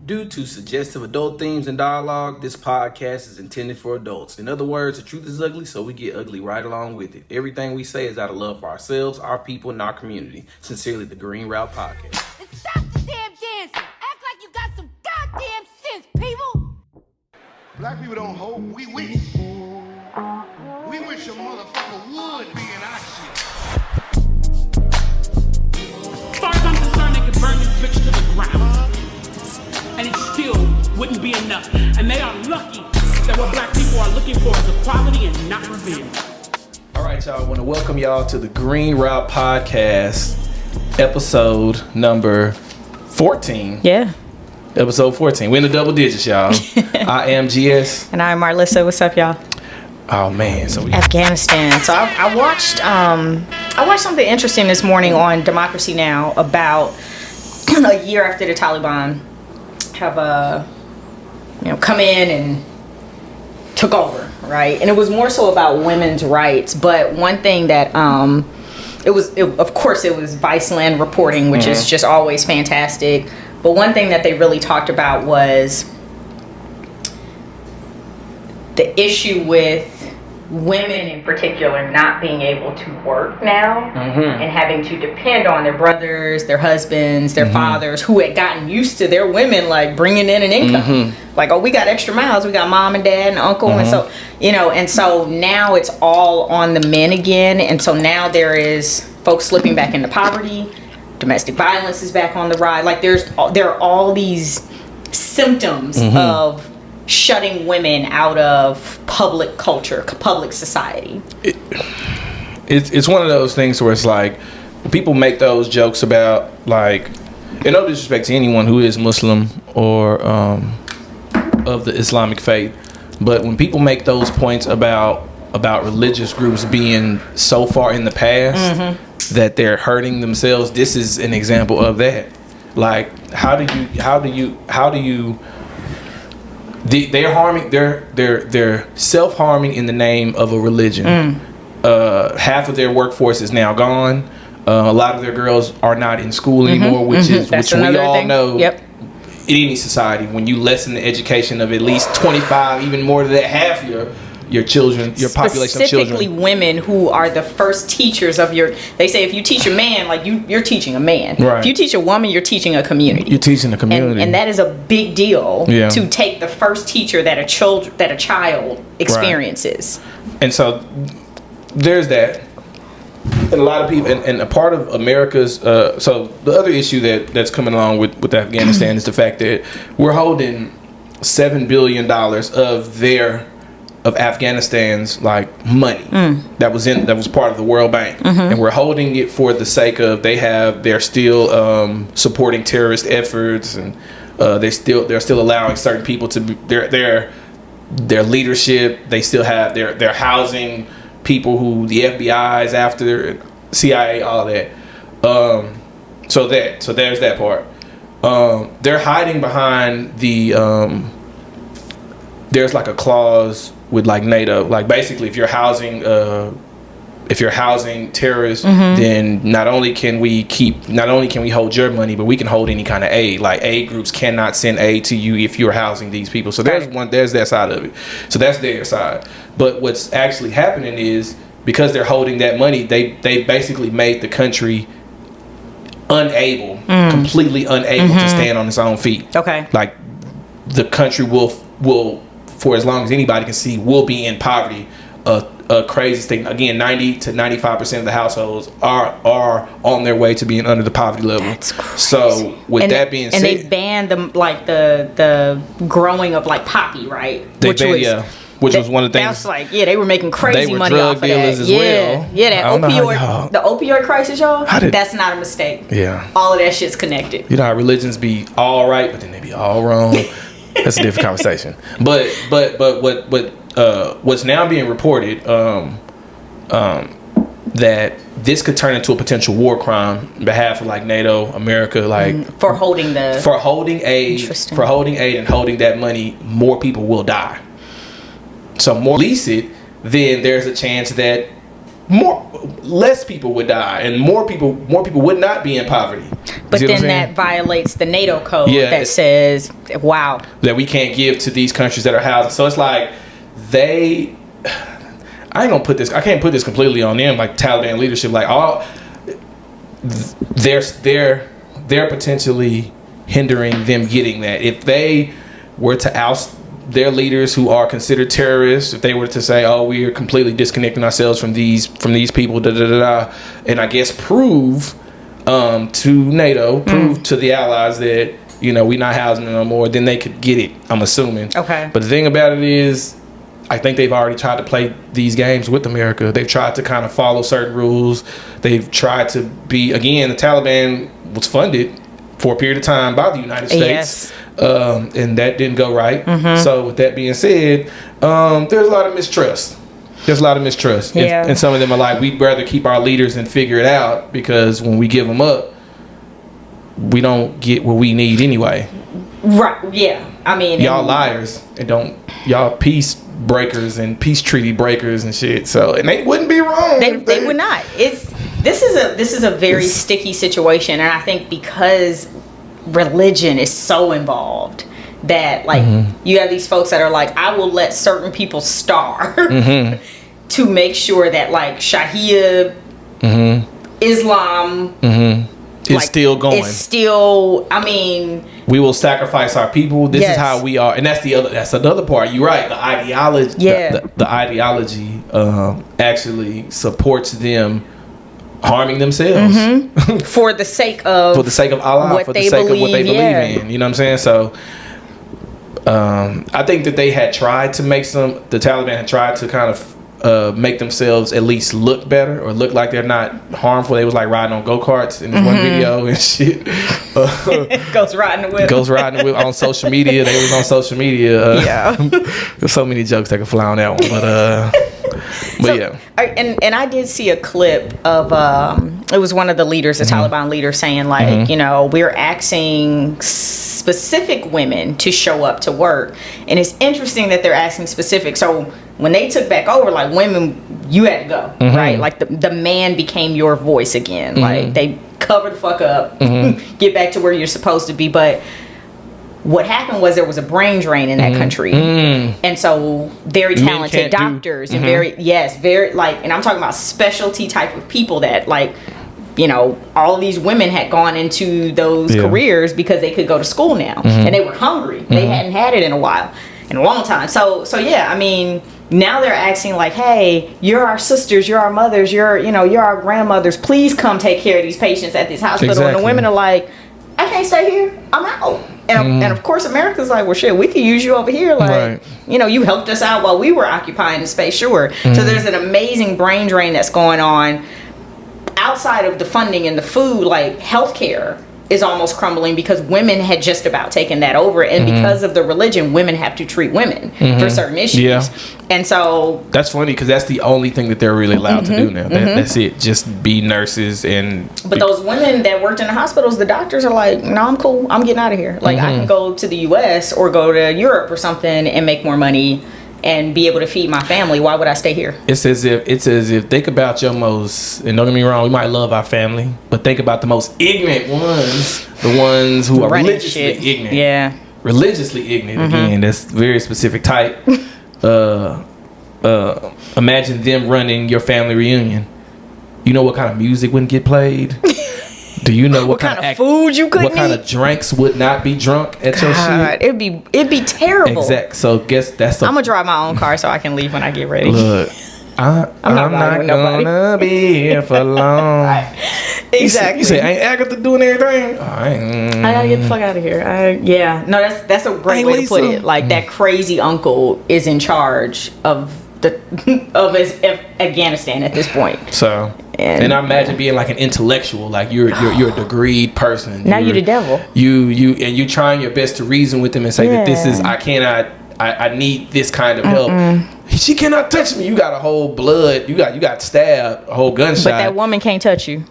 Due to suggestive adult themes and dialogue, this podcast is intended for adults. In other words, the truth is ugly, so we get ugly right along with it. Everything we say is out of love for ourselves, our people, and our community. Sincerely, the Green Route Podcast. And stop the damn dancing! Act like you got some goddamn sense, people! Black people don't hope, we wish. We wish a motherfucker would be in our shit. As far as I'm concerned, they could burn this bitch to the ground. And it still wouldn't be enough. And they are lucky that what black people are looking for is equality and not revenge. All right, y'all. I want to welcome y'all to the Green Route Podcast, episode number 14. Yeah. Episode 14. We're in the double digits, y'all. I am GS. And I'm Marlissa. What's up, y'all? Oh, man. So Afghanistan. So I watched something interesting this morning on Democracy Now! About a year after the Taliban have come in and took over, right? And it was more so about women's rights. But one thing that of course it was Viceland reporting, which is just always fantastic. But one thing that they really talked about was the issue with women in particular not being able to work now and having to depend on their brothers, their husbands, their fathers, who had gotten used to their women like bringing in an income. Like, oh, we got extra miles, we got mom and dad and uncle, and so and so now it's all on the men again, and so now there is folks slipping back into poverty. Domestic violence is back on the rise. Like there are all these symptoms of shutting women out of public culture, public society. It's one of those things where it's like people make those jokes about, like, and no disrespect to anyone who is Muslim or of the Islamic faith, but when people make those points about religious groups being so far in the past that they're hurting themselves, this is an example of that. Like, how do you they're harming, they're self-harming in the name of a religion. Half of their workforce is now gone. A lot of their girls are not in school anymore, which we all know. Yep. In any society, when you lessen the education of at least 25, even more than that, half your children, your population of children. Specifically women who are the first teachers of they say if you teach a man, like you're teaching a man. Right. If you teach a woman, you're teaching a community. You're teaching a community. And that is a big deal to take the first teacher that a child experiences. Right. And so there's that. And a lot of people, and a part of America's, so the other issue that's coming along with Afghanistan is the fact that we're holding $7 billion of Afghanistan's like money that was part of the World Bank, and we're holding it for the sake of they're still supporting terrorist efforts, and they're still allowing certain people to be their leadership. They still have their housing people who the FBI is after, CIA, all that. So there's that part. They're hiding behind the there's like a clause with like NATO, like basically if you're housing terrorists, then not only can we hold your money, but we can hold any kind of aid. Like aid groups cannot send aid to you if you're housing these people. So there's that side of it. So that's their side. But what's actually happening is, because they're holding that money, they basically made the country completely unable to stand on its own feet. Okay. Like the country will for as long as anybody can see, will be in poverty. A crazy thing. Again, 90 to 95% of the households are on their way to being under the poverty level. That's crazy. So that being said, and they banned the growing of like poppy, right? Which was one of the things. That's like, they were making crazy money off of that. They were drug dealers as well. Yeah, that the opioid crisis, y'all. That's not a mistake. Yeah, all of that shit's connected. You know how religions be all right, but then they be all wrong. That's a different conversation. But what's now being reported that this could turn into a potential war crime on behalf of like NATO, America, like for holding aid and holding that money, more people will die. So more release it, then there's a chance that more less people would die, and more people would not be in poverty. But then that violates the NATO code that says, wow, that we can't give to these countries that are housing. So it's like I can't put this completely on them, like Taliban leadership, like all they're potentially hindering them getting that. If they were to oust their leaders who are considered terrorists, if they were to say, "Oh, we are completely disconnecting ourselves from these people," and I guess prove to NATO, prove to the allies that we're not housing them no more, then they could get it. I'm assuming. Okay. But the thing about it is, I think they've already tried to play these games with America. They've tried to kind of follow certain rules. They've tried to be, again, the Taliban was funded for a period of time by the United States. Yes. And that didn't go right. So with that being said, there's a lot of mistrust. Yeah. And some of them are like, we'd rather keep our leaders and figure it out, because when we give them up, we don't get what we need anyway. Right, yeah. I mean, y'all liars, and y'all peace breakers and peace treaty breakers and shit. So, and they wouldn't be wrong. They would not. This is a very sticky situation, and I think because religion is so involved that you have these folks that are like, I will let certain people starve to make sure that Sharia Islam is still going. It's still, I mean, we will sacrifice our people. This is how we are, and that's another part. You're right. The ideology, the ideology actually supports them harming themselves for the sake of Allah, for the sake of what they believe in. You know what I'm saying? So, I think that they had tried to the Taliban had tried to kind of make themselves at least look better, or look like they're not harmful. They was like riding on go-karts in this one video and shit. Ghost riding the whip on social media. They was on social media. There's so many jokes that could fly on that one, but yeah. And I did see a clip of it was one of the leaders, the Taliban leader, saying we're asking specific women to show up to work, and it's interesting that they're asking specific. So when they took back over, women, you had to go, right? The man became your voice again. They cover the fuck up, get back to where you're supposed to be. But what happened was there was a brain drain in that country, and so very talented doctors and very, and I'm talking about specialty type of people that all of these women had gone into those careers because they could go to school now, and they were hungry. They hadn't had it in a long time. So yeah, I mean, now they're asking hey, you're our sisters, you're our mothers, you're our grandmothers. Please come take care of these patients at this hospital. Exactly. And the women are like, I can't stay here. I'm out. And of course, America's like, well, shit, we could use you over here. You helped us out while we were occupying the space, sure. So there's an amazing brain drain that's going on outside of the funding and the food. Healthcare is almost crumbling because women had just about taken that over, and because of the religion, women have to treat women for certain issues. And so that's funny, because that's the only thing that they're really allowed to do now. That's it. Just be nurses. But those women that worked in the hospitals, the doctors are like, no, I'm cool, I'm getting out of here. I can go to the US or go to Europe or something and make more money and be able to feed my family. Why would I stay here? It's as if think about your most, and don't get me wrong, we might love our family, but think about the most ignorant ones, the ones who are religiously ignorant. Yeah. Religiously ignorant, again, that's very specific type. Imagine them running your family reunion. You know what kind of music wouldn't get played? Do you know what kind of food you couldn't eat? What kind of drinks would not be drunk at your shit? It'd be terrible. Exactly. So guess that's. I'm gonna drive my own car so I can leave when I get ready. Look, I'm not gonna be here for long. Exactly. You say, ain't Agatha doing everything? I gotta get the fuck out of here. No, that's a great way to put it. That crazy uncle is in charge of Afghanistan at this point. So. And I imagine being an intellectual, you're a degreed person. Now you're the devil. You trying your best to reason with them and say that this is, I need this kind of help. She cannot touch me. You got a whole blood. You got stabbed, a whole gunshot. But that woman can't touch you.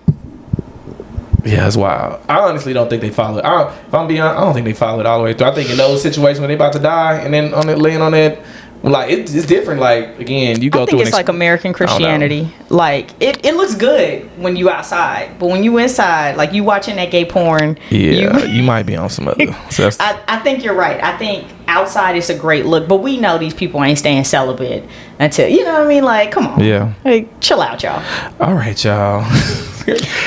Yeah, it's wild. I honestly don't think they follow it. If I'm being honest, I don't think they follow it all the way through. I think in those situations when they about to die and then laying on that Like it's different. Like again, you go I through. think it's like American Christianity. Like it looks good when you outside, but when you inside, like you watching that gay porn. Yeah, you might be on some other. So I think you're right. I think outside it's a great look, but we know these people ain't staying celibate until, you know what I mean? Like, come on. Yeah. Like, chill out, y'all. All right, y'all.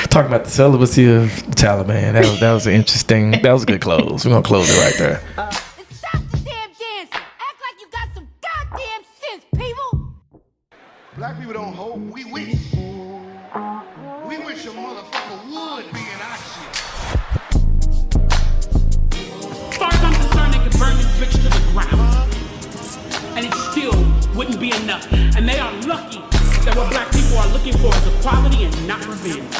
Talking about the celibacy of the Taliban. That was an interesting. That was a good close. We're gonna close it right there. And stop the damn dancing. Act like you got some goddamn sense, people. Black people don't hope, we wish. We wish a motherfucker would be in our shit. As far as I'm concerned, they could burn this bitch to the ground. And it still wouldn't be enough. And they are lucky that what black people are looking for is equality and not revenge.